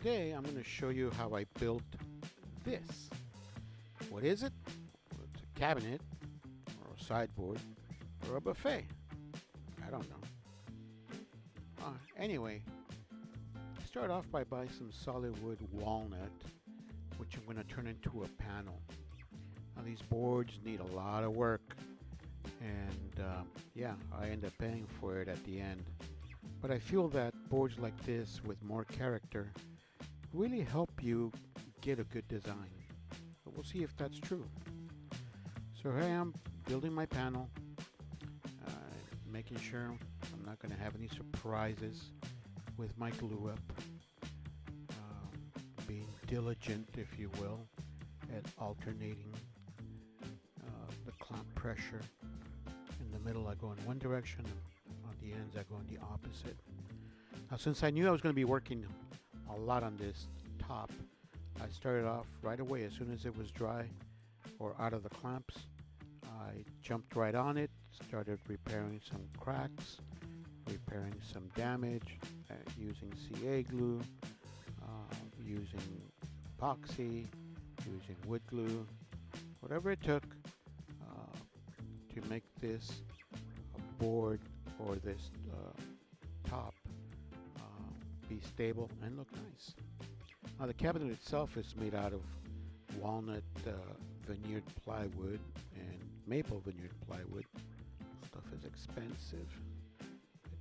Today I'm going to show you how I built this. What is it? Well, it's a cabinet or a sideboard or a buffet. I don't know. Anyway, start off by buying some solid wood walnut, which I'm going to turn into a panel. Now these boards need a lot of work, and yeah, I end up paying for it at the end. But I feel that boards like this with more character really help you get a good design. But we'll see if that's true. So here I am building my panel, making sure I'm not going to have any surprises with my glue up, being diligent, if you will, at alternating the clamp pressure. In the middle I go in one direction, on the ends I go in the opposite. Now since I knew I was going to be working a lot on this top, I started off right away. As soon as it was dry or out of the clamps, I jumped right on it, started repairing some cracks, repairing some damage, using CA glue, using epoxy, using wood glue, whatever it took to make this board or this top be stable and look nice. Now the cabinet itself is made out of walnut veneered plywood and maple veneered plywood. Stuff is expensive.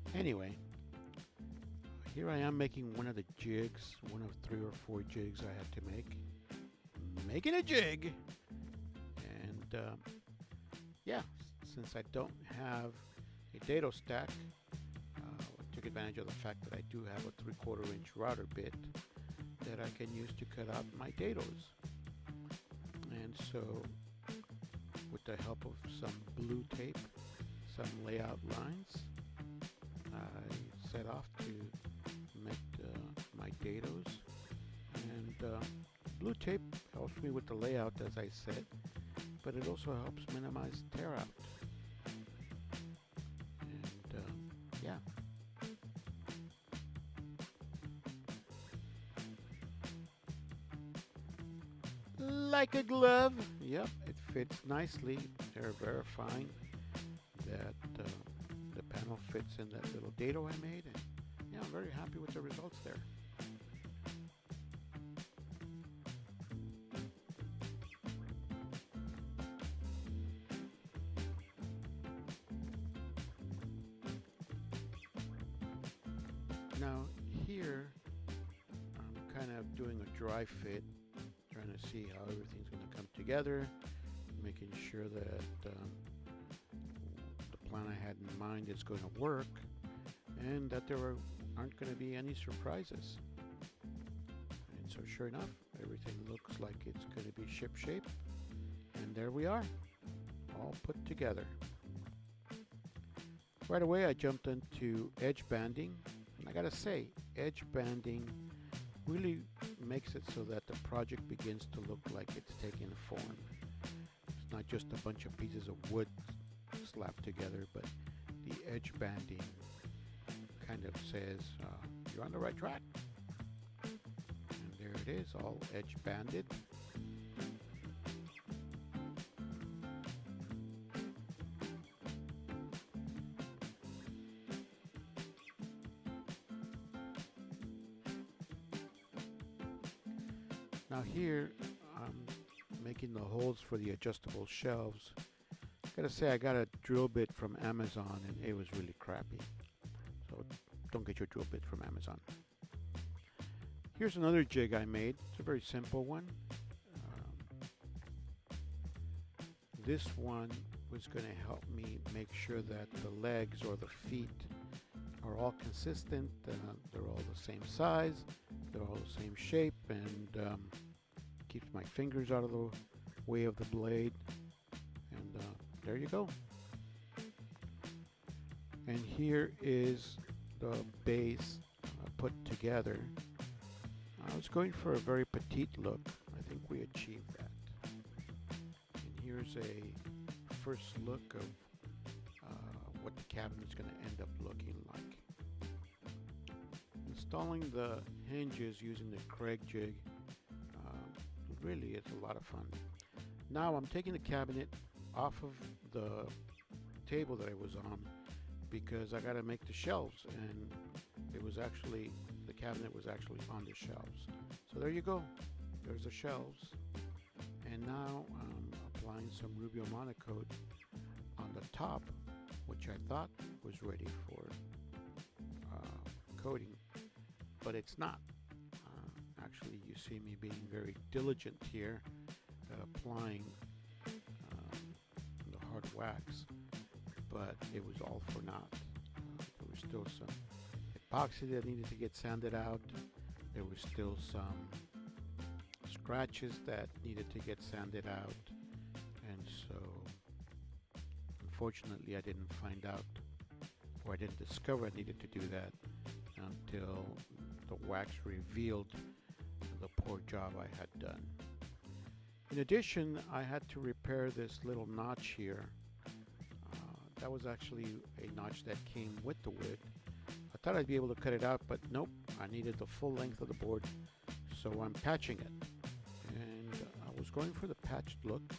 But anyway, here I am making one of the jigs, one of 3 or 4 jigs I had to make. Making a jig! And yeah, since I don't have a dado stack, I took advantage of the fact that I do have a 3/4 inch router bit that I can use to cut out my dados. And so, with the help of some blue tape, some layout lines, I set off to make my dados. And blue tape helps me with the layout, as I said, but it also helps minimize tear out. And yeah. Like a glove. Yep, it fits nicely. They're verifying that the panel fits in that little dado I made, and yeah, I'm very happy with the results there. Now here I'm kind of doing a dry fit, trying to see how everything's going to come together, making sure that the plan I had in mind is going to work, and that there aren't going to be any surprises. And so sure enough, everything looks like it's going to be ship shape, and there we are, all put together. Right away I jumped into edge banding, and I gotta say, edge banding really makes it so that the project begins to look like it's taking form. It's not just a bunch of pieces of wood slapped together, but the edge banding kind of says you're on the right track. And there it is, all edge banded. Now here I'm making the holes for the adjustable shelves. Gotta say, I got a drill bit from Amazon and it was really crappy. So don't get your drill bit from Amazon. Here's another jig I made. It's a very simple one. This one was going to help me make sure that the legs or the feet are all consistent. They're all the same size. They're all the same shape, and keeps my fingers out of the way of the blade. And there you go. And here is the base put together. I was going for a very petite look. I think we achieved that. And here's a first look of what the cabinet is going to end up looking like. Installing the hinges using the Craig jig. Really, it's a lot of fun. Now I'm taking the cabinet off of the table that I was on because I got to make the shelves, and the cabinet was actually on the shelves. So there you go. There's the shelves. And now I'm applying some Rubio Monocoat on the top, which I thought was ready for coating, but it's not. Actually, you see me being very diligent here, applying the hard wax, but it was all for naught. There was still some epoxy that needed to get sanded out. There was still some scratches that needed to get sanded out, and so unfortunately I didn't find out, or I didn't discover I needed to do that until the wax revealed the poor job I had done. In addition, I had to repair this little notch here. That was actually a notch that came with the wood. I thought I'd be able to cut it out, but nope, I needed the full length of the board, so I'm patching it. And I was going for the patched look.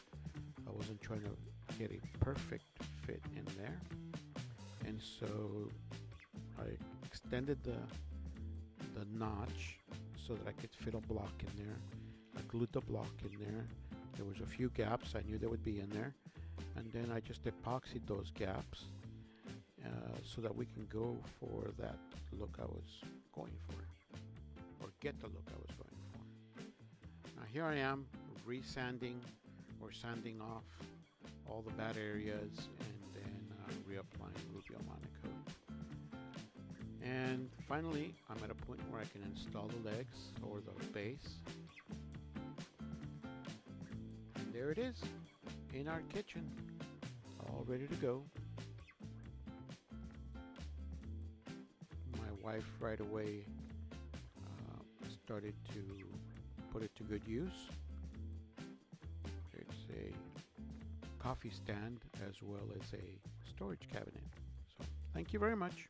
I wasn't trying to get a perfect fit in there. And so I extended the notch so that I could fit a block in there. I glued the block in there. There was a few gaps I knew they would be in there, and then I just epoxied those gaps so that we can go for that look I was going for, or get the look I was going for. Now here I am resanding or sanding off all the bad areas, and then reapplying Rubio Monocoat. And finally, I'm at a point where I can install the legs or the base. And there it is, in our kitchen, all ready to go. My wife right away started to put it to good use. It's a coffee stand as well as a storage cabinet. So thank you very much.